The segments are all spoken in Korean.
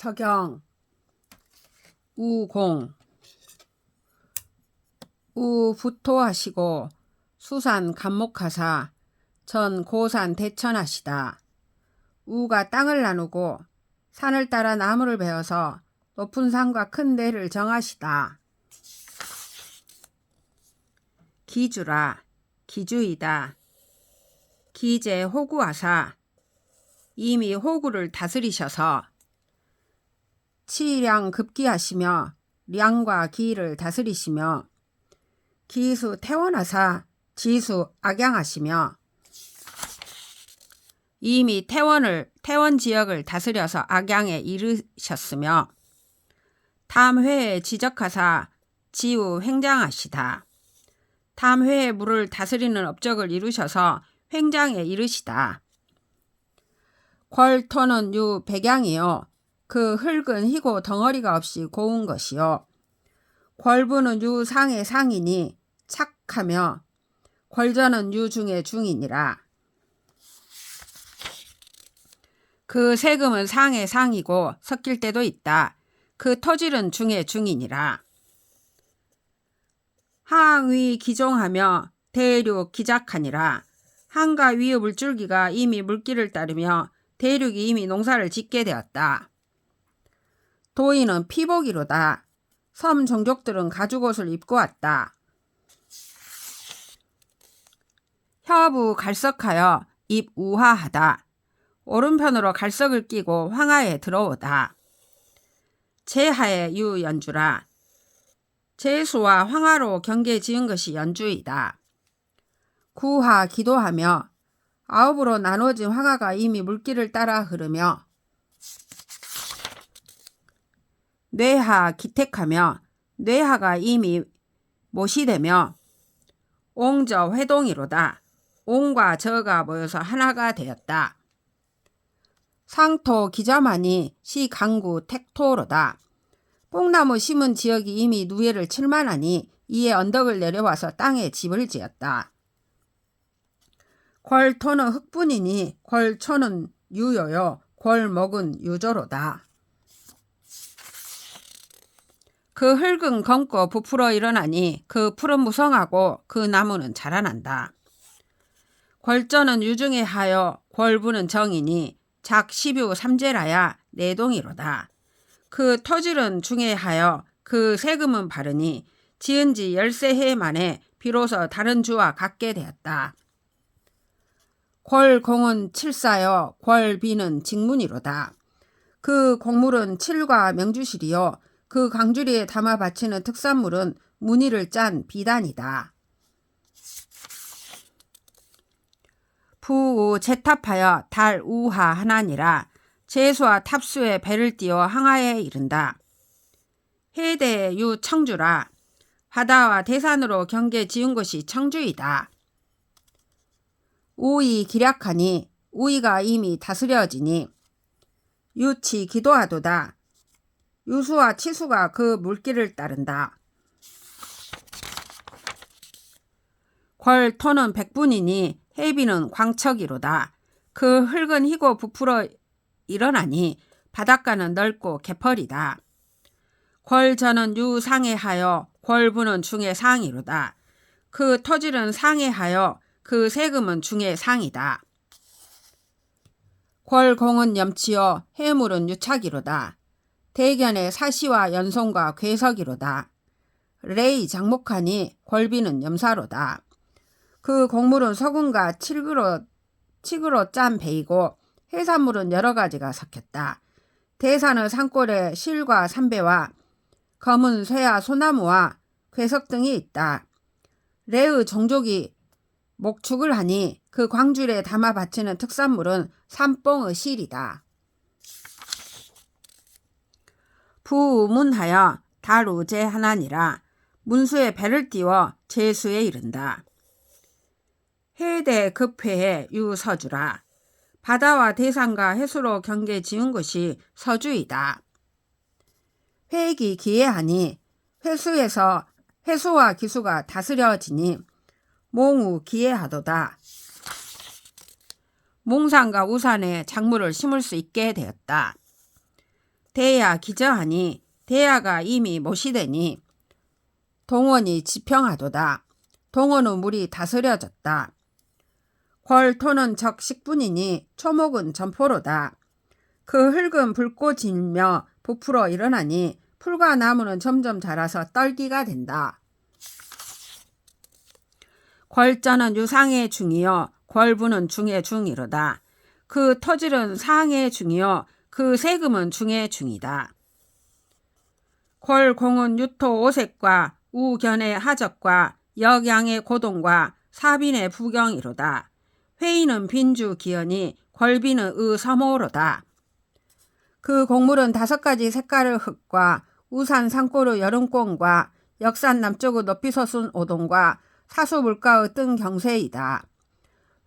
서경 우공 우부토하시고 수산 간목하사 전 고산 대천하시다. 우가 땅을 나누고 산을 따라 나무를 베어서 높은 산과 큰 데를 정하시다. 기주라 기주이다. 기제 호구하사 이미 호구를 다스리셔서 치량 급기하시며 량과 기를 다스리시며 기수 태원하사 지수 악양하시며 이미 태원 지역을 다스려서 악양에 이르셨으며 탐회에 지적하사 지우 횡장하시다. 탐회의 물을 다스리는 업적을 이루셔서 횡장에 이르시다. 궐토는 유 백양이요 그 흙은 희고 덩어리가 없이 고운 것이요 궐부는 유 상의 상이니 착하며 궐전은 유 중의 중이니라. 그 세금은 상의 상이고 섞일 때도 있다. 그 토질은 중의 중이니라. 하위 기종하며 대륙 기작하니라. 한가 위의 물줄기가 이미 물길을 따르며 대륙이 이미 농사를 짓게 되었다. 도인은 피복이로다. 섬 종족들은 가죽옷을 입고 왔다. 혀부 갈석하여 입 우하하다. 오른편으로 갈석을 끼고 황하에 들어오다. 제하의 유 연주라. 제수와 황하로 경계 지은 것이 연주이다. 구하 기도하며 아홉으로 나눠진 황하가 이미 물길을 따라 흐르며 뇌하 기택하며 뇌하가 이미 못이 되며 옹저 회동이로다. 옹과 저가 모여서 하나가 되었다. 상토 기자만이 시강구 택토로다. 뽕나무 심은 지역이 이미 누에를 칠만하니 이에 언덕을 내려와서 땅에 집을 지었다. 궐토는 흙뿐이니 궐초는 유요요 궐목은 유조로다. 그 흙은 검고 부풀어 일어나니 그 풀은 무성하고 그 나무는 자라난다. 궐전은 유중에 하여 궐부는 정이니 작 12 삼재라야 내동이로다. 그 토질은 중에 하여 그 세금은 바르니 지은 지 13해 만에 비로소 다른 주와 같게 되었다. 궐공은 칠사여 궐비는 직문이로다. 그 곡물은 칠과 명주실이요 그 강주리에 담아 바치는 특산물은 무늬를 짠 비단이다. 부우 제탑하여 달우하 하나니라. 제수와 탑수에 배를 띄워 항하에 이른다. 해대 유 청주라. 바다와 대산으로 경계 지은 것이 청주이다. 우이 기략하니 우이가 이미 다스려지니 유치 기도하도다. 유수와 치수가 그 물길을 따른다. 궐토는 백분이니 해비는 광척이로다. 그 흙은 희고 부풀어 일어나니 바닷가는 넓고 개펄이다. 궐전은 유상에 하여 궐부는 중의 상이로다. 그 토질은 상에 하여 그 세금은 중의 상이다. 궐공은 염치요 해물은 유착이로다. 대견의 사시와 연송과 괴석이로다. 레이 장목하니 궐비는 염사로다. 그 곡물은 소금과 칡으로 짠 베이고 해산물은 여러 가지가 섞였다. 대산은 산골에 실과 삼배와 검은 쇠와 소나무와 괴석 등이 있다. 레의 종족이 목축을 하니 그 광줄에 담아 바치는 특산물은 삼뽕의 실이다. 부문하여 달우제 하나니라. 문수에 배를 띄워 제수에 이른다. 해대 급회에 유서주라. 바다와 대산과 해수로 경계 지은 것이 서주이다. 회기 기해하니 회수에서 해수와 기수가 다스려지니 몽우 기해하도다. 몽산과 우산에 작물을 심을 수 있게 되었다. 대야 기저하니 대야가 이미 못이되니 동원이 지평하도다. 동원의 물이 다스려졌다. 궐토는 적식분이니 초목은 점포로다. 그 흙은 붉고질며 부풀어 일어나니 풀과 나무는 점점 자라서 떨기가 된다. 궐자는 유상의 중이요 궐부는 중의 중이로다. 그 토질은 상의 중이요 그 세금은 중의 중이다. 궐공은 유토 오색과 우견의 하적과 역양의 고동과 사빈의 부경이로다. 회의는 빈주 기연이 궐비는 의서모로다. 그 곡물은 5가지 색깔의 흙과 우산 산골의 여름꽃과 역산 남쪽의 높이 솟은 오동과 사수 물가의 뜬 경세이다.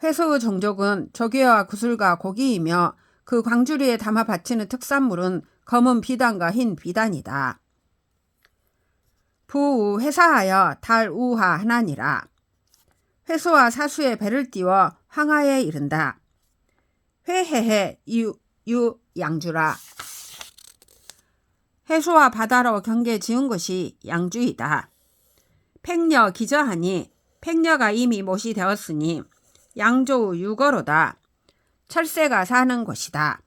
회수의 종족은 조개와 구슬과 고기이며 그 광주리에 담아 바치는 특산물은 검은 비단과 흰 비단이다. 부우 회사하여 달우하 하나니라. 회수와 사수의 배를 띄워 황하에 이른다. 회해해 유 양주라. 해수와 바다로 경계 지은 것이 양주이다. 팽녀 기저하니 팽녀가 이미 못이 되었으니 양조 유거로다. 철새가 사는 곳이다.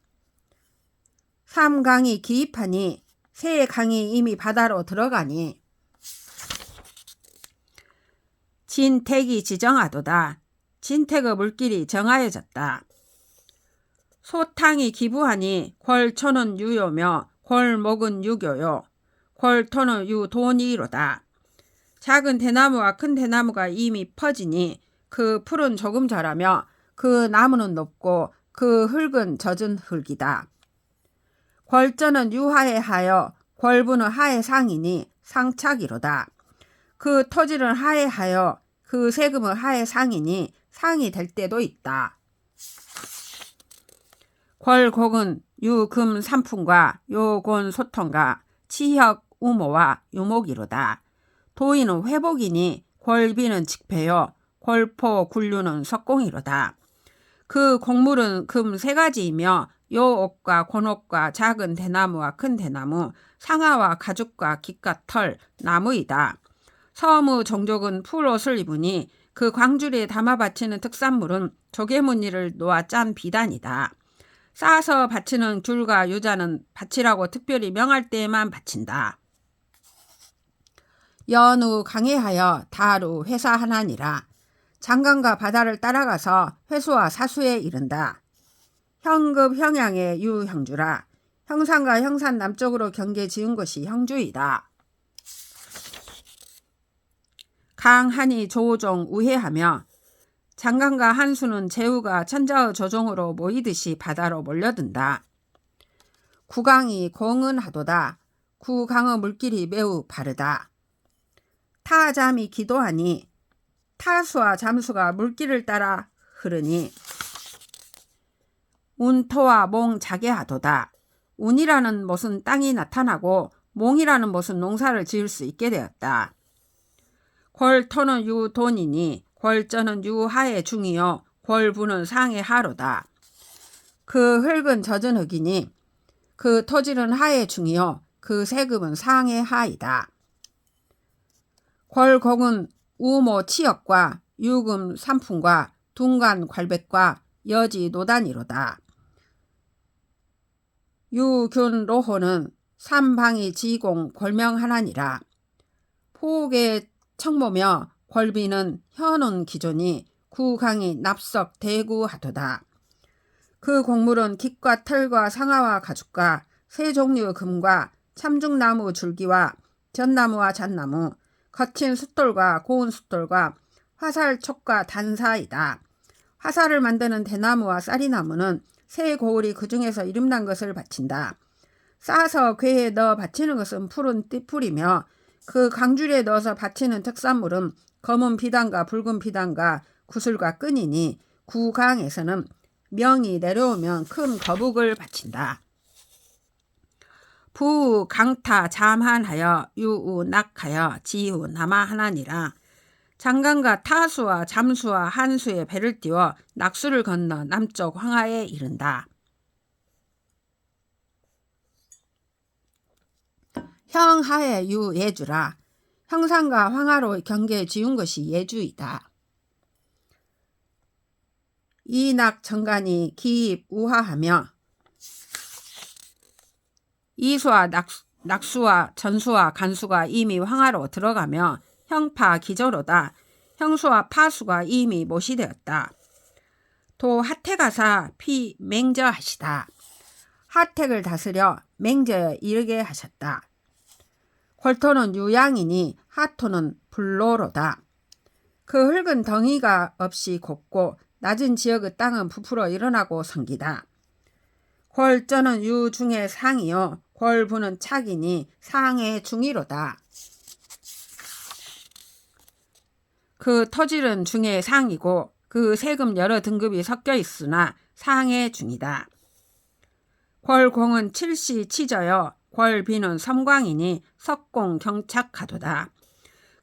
삼강이 기입하니 세 강이 이미 바다로 들어가니 진택이 지정하도다. 진택의 물길이 정하여졌다. 소탕이 기부하니 궐초는 유요며 궐목은 유교요 궐토는 유돈이로다. 작은 대나무와 큰 대나무가 이미 퍼지니 그 풀은 조금 자라며 그 나무는 높고 그 흙은 젖은 흙이다. 궐저는 유하에 하여 궐부는 하에 상이니 상착이로다. 그 토질은 하에 하여 그 세금은 하에 상이니 상이 될 때도 있다. 궐곡은 유금 삼풍과 요곤 소통과 치혁 우모와 유목이로다. 도인은 회복이니 궐비는 직패요 궐포 굴류는 석공이로다. 그 곡물은 금 3가지이며 요옥과 권옥과 작은 대나무와 큰 대나무, 상아와 가죽과 깃과 털, 나무이다. 서무 종족은 풀옷을 입으니 그 광주리에 담아 바치는 특산물은 조개무늬를 놓아 짠 비단이다. 쌓아서 바치는 귤과 유자는 바치라고 특별히 명할 때에만 바친다. 연우 강해하여 다루 회사하나니라. 장강과 바다를 따라가서 회수와 사수에 이른다. 형급 형양의 유형주라. 형산과 형산 남쪽으로 경계 지은 것이 형주이다. 강한이 조종 우회하며 장강과 한수는 제우가 천자의 조종으로 모이듯이 바다로 몰려든다. 구강이 공은하도다. 구강의 물길이 매우 바르다. 타잠이 기도하니 타수와 잠수가 물길을 따라 흐르니 운토와 몽 자개하도다. 운이라는 못은 땅이 나타나고 몽이라는 못은 농사를 지을 수 있게 되었다. 궐토는 유돈이니 궐저는 유하의 중이요 궐부는 상의 하로다. 그 흙은 젖은 흙이니 그 토질은 하의 중이요 그 세금은 상의 하이다. 궐곡은 우모 치역과 유금 삼풍과 둥간 괄백과 여지 노단이로다. 유균 로호는 삼방이 지공 골명하나니라. 포옥의 청모며 궐비는 현운 기존이 구강이 납석 대구하도다. 그 곡물은 깃과 털과 상아와 가죽과 세 종류의 금과 참중나무 줄기와 전나무와 잣나무, 거친 숫돌과 고운 숫돌과 화살 촉과 단사이다. 화살을 만드는 대나무와 쌀이나무는 새 고울이 그 중에서 이름난 것을 바친다. 싸서 궤에 넣어 바치는 것은 푸른 띠풀이며 그 강줄에 넣어서 바치는 특산물은 검은 비단과 붉은 비단과 구슬과 끈이니 구강에서는 명이 내려오면 큰 거북을 바친다. 부 강타 잠한하여 유우 낙하여 지우 남하하나니라. 장강과 타수와 잠수와 한수의 배를 띄워 낙수를 건너 남쪽 황하에 이른다. 형하에 유 예주라. 형상과 황하로 경계에 지은 것이 예주이다. 이낙 정간이 기입 우하하며 이수와 낙수와 전수와 간수가 이미 황하로 들어가며 형파 기저로다. 형수와 파수가 이미 못이 되었다. 도 하택하사 피 맹저하시다. 하택을 다스려 맹저에 이르게 하셨다. 궐토는 유양이니 하토는 불로로다. 그 흙은 덩이가 없이 곱고 낮은 지역의 땅은 부풀어 일어나고 성기다. 궐저는 유 중의 상이요 궐부는 착이니 상의 중이로다. 그 터질은 중의 상이고 그 세금 여러 등급이 섞여 있으나 상의 중이다. 궐공은 칠시 치저여 궐비는 섬광이니 석공 경착하도다.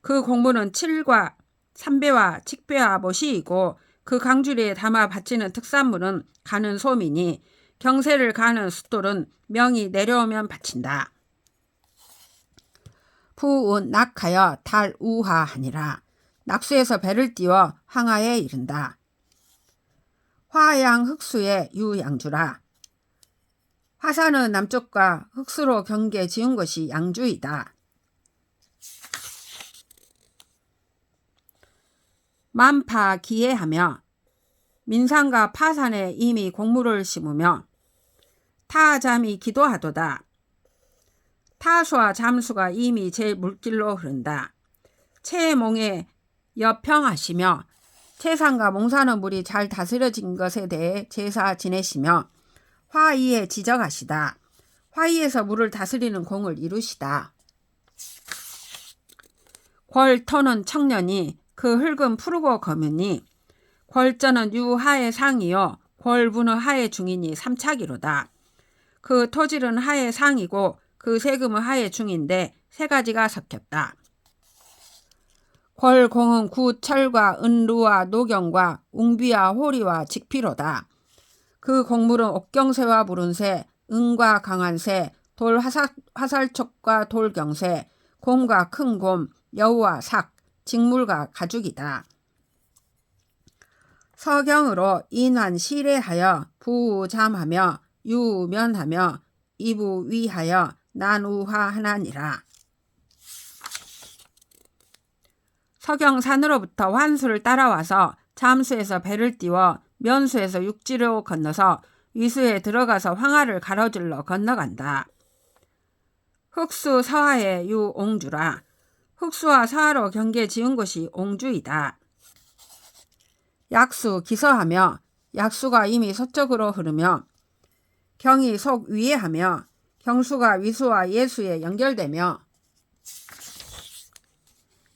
그 공부는 칠과 삼배와 칙배와 모시이고 그 강주리에 담아 바치는 특산물은 가는 소민이 경세를 가는 숫돌은 명이 내려오면 바친다. 부운 낙하여 달우하하니라. 낙수에서 배를 띄워 황하에 이른다. 화양 흑수의 유양주라. 화산은 남쪽과 흑수로 경계 지은 것이 양주이다. 만파 기해하며 민산과 파산에 이미 곡물을 심으며 타잠이 기도하도다. 타수와 잠수가 이미 제 물길로 흐른다. 채몽에 여평하시며 채산과 몽사는 물이 잘 다스려진 것에 대해 제사 지내시며 화이에 지적하시다. 화이에서 물을 다스리는 공을 이루시다. 궐터는 청년이 그 흙은 푸르고 검으니 궐저는 유하의 상이요 궐부는 하의 중이니 삼착이로다. 그 토질은 하의 상이고 그 세금은 하의 중인데 세 가지가 섞였다. 궐공은 구철과 은루와 노경과 웅비와 호리와 직피로다. 그 곡물은 옥경새와 무른새, 은과 강한새, 돌화살촉과 돌경새, 곰과 큰곰, 여우와 삭, 직물과 가죽이다. 서경으로 인환 시례하여 부잠하며 유면하며 이부위하여 난우화하나니라. 서경산으로부터 환수를 따라와서 잠수에서 배를 띄워 면수에서 육지로 건너서 위수에 들어가서 황하를 가로질러 건너간다. 흑수 서하의 유옹주라. 흑수와 서하로 경계 지은 곳이 옹주이다. 약수 기서하며 약수가 이미 서쪽으로 흐르며 경이 속 위에 하며 경수가 위수와 예수에 연결되며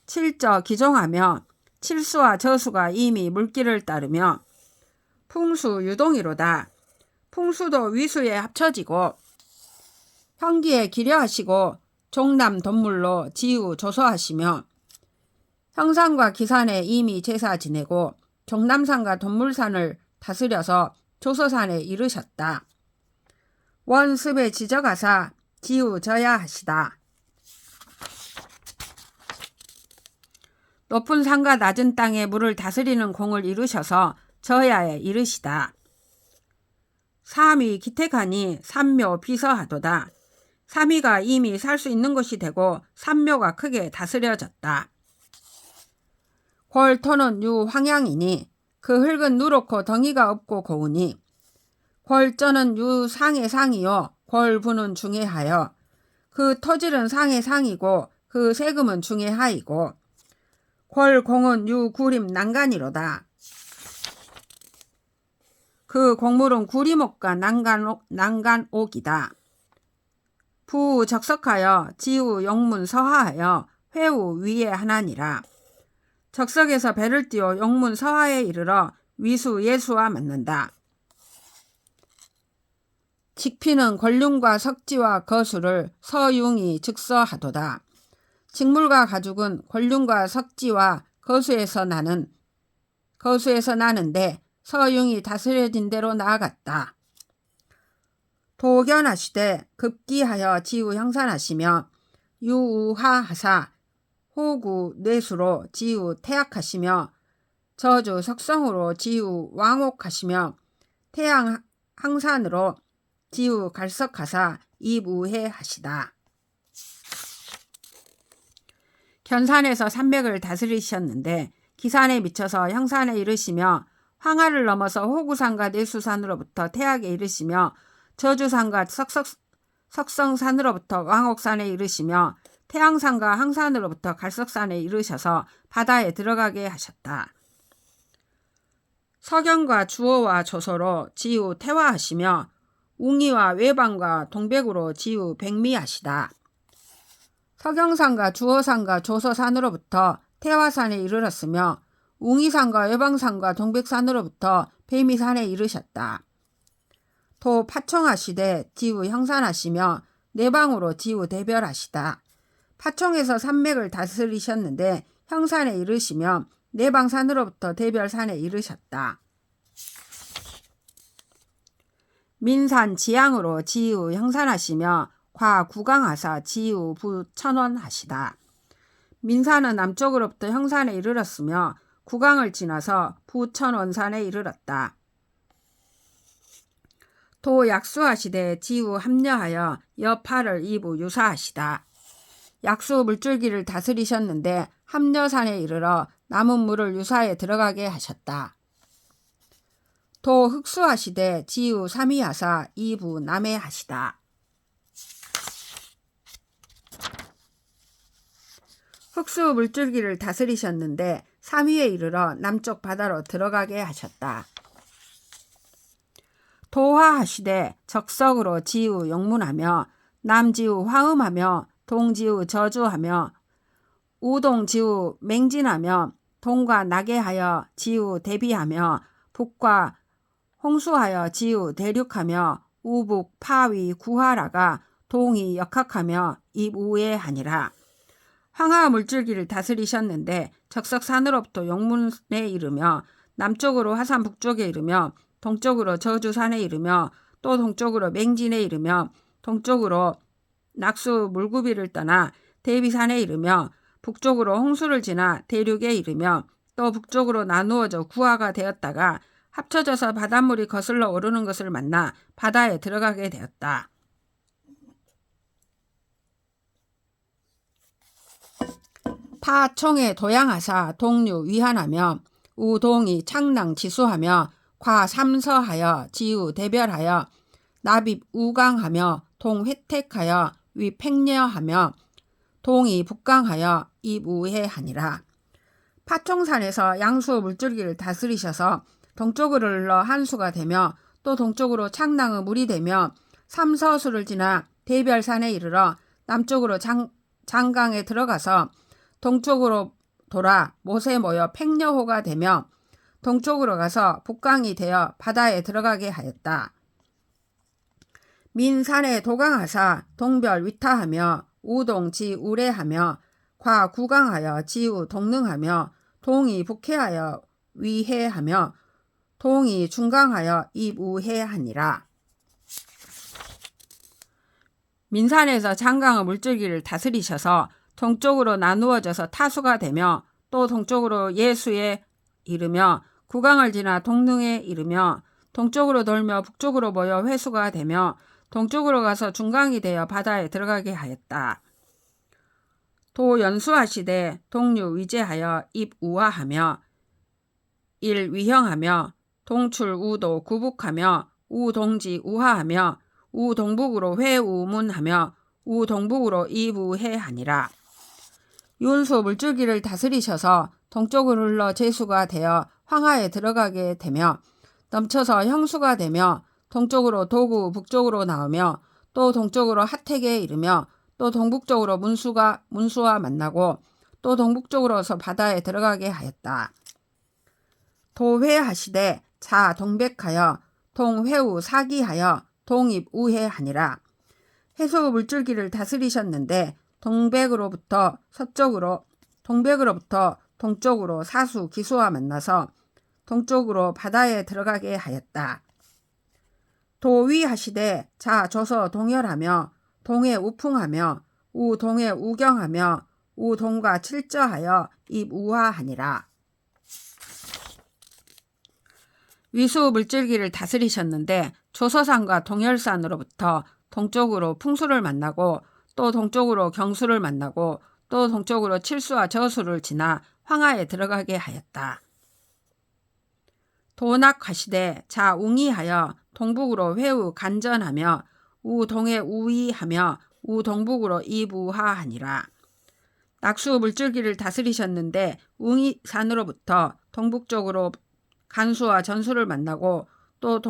칠저 기종하며 칠수와 저수가 이미 물길을 따르며 풍수 유동이로다. 풍수도 위수에 합쳐지고 형기에 기려하시고 종남 돈물로 지우 조소하시며 형산과 기산에 이미 제사 지내고 종남산과 돈물산을 다스려서 조소산에 이르셨다. 원습에 지적하사 지우 져야 하시다. 높은 산과 낮은 땅에 물을 다스리는 공을 이루셔서 저야에 이르시다. 삼위 기택하니 삼묘 비서하도다. 삼위가 이미 살 수 있는 곳이 되고 삼묘가 크게 다스려졌다. 궐토는 유황양이니 그 흙은 누렇고 덩이가 없고 고우니 궐저는 유상의 상이요 궐부는 중의 하여 그 토질은 상의 상이고 그 세금은 중의 하이고 궐공은 유구림 난간이로다. 그 곡물은 구리목과 난간옥이다. 부적석하여 지우 용문 서하하여 회우 위에 하나니라. 적석에서 배를 띄워 용문 서하에 이르러 위수 예수와 만난다. 직피는 권륜과 석지와 거수를 서융이 즉서하도다. 직물과 가죽은 권륜과 석지와 거수에서 나는데 서융이 다스려진 대로 나아갔다. 도견하시되 급기하여 지우 형산하시며 유우하하사 호구 뇌수로 지우 태악하시며 저주 석성으로 지우 왕옥하시며 태양 항산으로 지우 갈석하사 입우해하시다. 견산에서 산맥을 다스리셨는데 기산에 미쳐서 형산에 이르시며 황하를 넘어서 호구산과 내수산으로부터 태악에 이르시며 저주산과 석성산으로부터 왕옥산에 이르시며 태양산과 항산으로부터 갈석산에 이르셔서 바다에 들어가게 하셨다. 서경과 주어와 조소로 지우 태화하시며 웅이와 외방과 동백으로 지우 백미하시다. 서경산과 주어산과 조서산으로부터 태화산에 이르렀으며 웅이산과 외방산과 동백산으로부터 백미산에 이르셨다. 또 파총하시되 지우 형산하시며 내방으로 지우 대별하시다. 파총에서 산맥을 다스리셨는데 형산에 이르시며 내방산으로부터 대별산에 이르셨다. 민산 지향으로 지우 형산하시며 과구강하사 지우 부천원하시다. 민산은 남쪽으로부터 형산에 이르렀으며 구강을 지나서 부천원산에 이르렀다. 도 약수하시되 지우 합려하여 여파를 이부 유사하시다. 약수 물줄기를 다스리셨는데 합려산에 이르러 남은 물을 유사에 들어가게 하셨다. 도 흑수하시되 지우 삼위하사 이부 남해하시다. 흑수 물줄기를 다스리셨는데 삼위에 이르러 남쪽 바다로 들어가게 하셨다. 도화하시되 적석으로 지우 용문하며 남지우 화음하며 동지우 저주하며 우동지우 맹진하며 동과 나게하여 지우 대비하며 북과 홍수하여 지우 대륙하며 우북 파위 구하라가 동이 역학하며 입우에하니라. 황하 물줄기를 다스리셨는데 적석산으로부터 용문에 이르며 남쪽으로 화산 북쪽에 이르며 동쪽으로 저주산에 이르며 또 동쪽으로 맹진에 이르며 동쪽으로 낙수 물구비를 떠나 대비산에 이르며 북쪽으로 홍수를 지나 대륙에 이르며 또 북쪽으로 나누어져 구하가 되었다가 합쳐져서 바닷물이 거슬러 오르는 것을 만나 바다에 들어가게 되었다. 파총에 도양하사 동류 위한하며 우동이 창랑 지수하며 과삼서하여 지우 대별하여 나빕 우강하며 동회택하여 위팽려하며 동이 북강하여 입우해하니라. 파총산에서 양수 물줄기를 다스리셔서 동쪽으로 흘러 한수가 되며 또 동쪽으로 창랑의 물이 되며 삼서수를 지나 대별산에 이르러 남쪽으로 장강에 들어가서 동쪽으로 돌아 못에 모여 팽려호가 되며 동쪽으로 가서 북강이 되어 바다에 들어가게 하였다. 민산에 도강하사 동별 위타하며 우동 지우래하며 과구강하여 지우 동능하며 동이 북해하여 위해하며 동이 중강하여 입우해하니라. 민산에서 장강의 물줄기를 다스리셔서 동쪽으로 나누어져서 타수가 되며 또 동쪽으로 예수에 이르며 구강을 지나 동능에 이르며 동쪽으로 돌며 북쪽으로 모여 회수가 되며 동쪽으로 가서 중강이 되어 바다에 들어가게 하였다. 도 연수하시되 동류 위제하여 입우화하며 일위형하며 동출 우도 구북하며 우동지 우하하며 우동북으로 회우문하며 우동북으로 이부해하니라. 윤수 물줄기를 다스리셔서 동쪽으로 흘러 제수가 되어 황하에 들어가게 되며 넘쳐서 형수가 되며 동쪽으로 도구 북쪽으로 나오며 또 동쪽으로 하택에 이르며 또 동북쪽으로 문수와 만나고 또 동북쪽으로서 바다에 들어가게 하였다. 도회하시되 자 동백하여 동회우 사기하여 동입 우해하니라. 해수 물줄기를 다스리셨는데 동백으로부터 동쪽으로 사수 기수와 만나서 동쪽으로 바다에 들어가게 하였다. 도위하시되 자 조서 동열하며 동해 우풍하며 우동에 우경하며 우동과 칠저하여 입우하하니라. 위수 물줄기를 다스리셨는데 조서산과 동열산으로부터 동쪽으로 풍수를 만나고 또 동쪽으로 경수를 만나고 또 동쪽으로 칠수와 저수를 지나 황하에 들어가게 하였다. 도낙하시되 자웅이하여 동북으로 회우 간전하며 우동에 우이하며 우동북으로 이부하하니라. 낙수 물줄기를 다스리셨는데 웅이산으로부터 동북쪽으로 간수와 전수를 만나고 또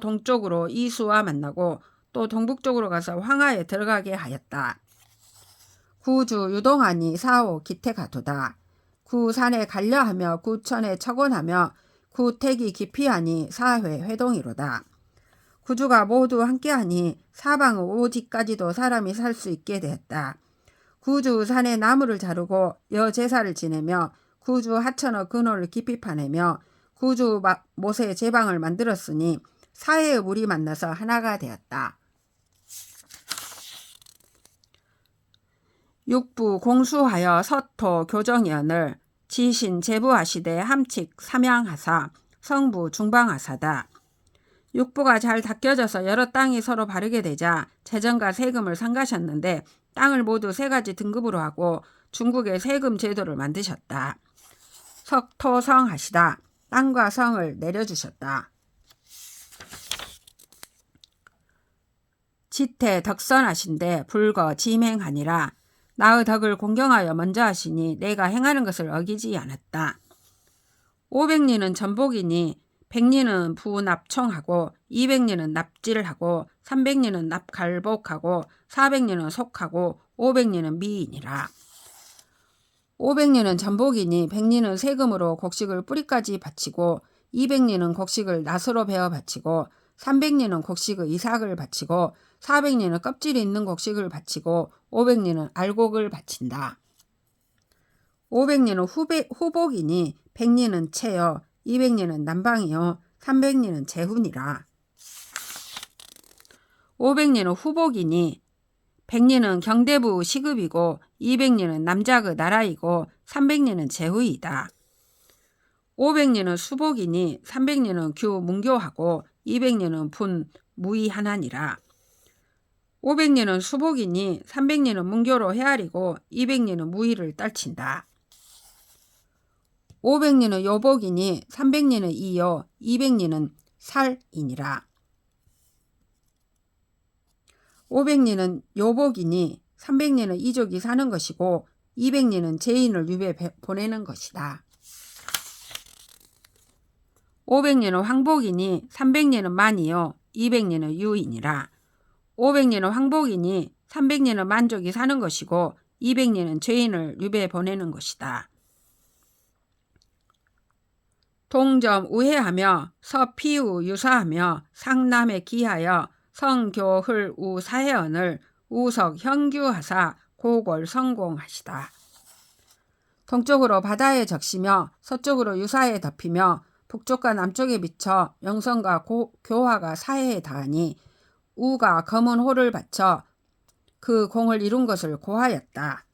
동쪽으로 이수와 만나고 또 동북쪽으로 가서 황하에 들어가게 하였다. 구주 유동하니 사오 기태가도다. 구산에 갈려하며 구천에 척원하며 구택이 기피하니 사회 회동이로다. 구주가 모두 함께하니 사방의 오지까지도 사람이 살 수 있게 되었다. 구주 산에 나무를 자르고 여제사를 지내며 구주 하천의 근원을 깊이 파내며 구주 못에 제방을 만들었으니 사해의 물이 만나서 하나가 되었다. 육부 공수하여 서토 교정연을 지신 제부하시되 함칙 삼양하사 성부 중방하사다. 육부가 잘 닦여져서 여러 땅이 서로 바르게 되자 재정과 세금을 상가셨는데 땅을 모두 세 가지 등급으로 하고 중국의 세금 제도를 만드셨다. 석토성하시다. 땅과 성을 내려주셨다. 지태 덕선하신데 불거 지맹하니라. 나의 덕을 공경하여 먼저 하시니 내가 행하는 것을 어기지 않았다. 500리는 전복이니 100리는 부납청하고 200리는 납질하고 300리는 납갈복하고 400리는 속하고 500리는 미인이라. 500리는 전복이니 100리는 세금으로 곡식을 뿌리까지 바치고 200리는 곡식을 낫으로 베어 바치고 300리는 곡식의 이삭을 바치고 400리는 껍질이 있는 곡식을 바치고 500리는 알곡을 바친다. 500리는 후복이니 100리는 채여 200리는 남방이요 300리는 재훈이라. 500리는 후복이니 100리는 경대부 시급이고 200리는 남작의 나라이고 300리는 재후이다. 500리는 수복이니 300리는 규 문교하고 200리는 분 무의하나니라. 500리는 수복이니 300리는 문교로 헤아리고 200리는 무의를 떨친다. 500리는 요복이니 300리는 이요 200리는 살이니라. 500리는 요복이니 300리는 이족이 사는 것이고 200리는 죄인을 유배 보내는 것이다. 500리는 황복이니 300리는 만이요 200리는 유인이라. 500리는 황복이니 300리는 만족이 사는 것이고 200리는 죄인을 유배 보내는 것이다. 동점 우회하며 서피우 유사하며 상남에 기하여 성교흘 우사해언을 우석 현규하사 고골 성공하시다. 동쪽으로 바다에 적시며 서쪽으로 유사에 덮이며 북쪽과 남쪽에 비쳐 명성과 교화가 사해에 닿으니 우가 검은 호를 바쳐 그 공을 이룬 것을 고하였다.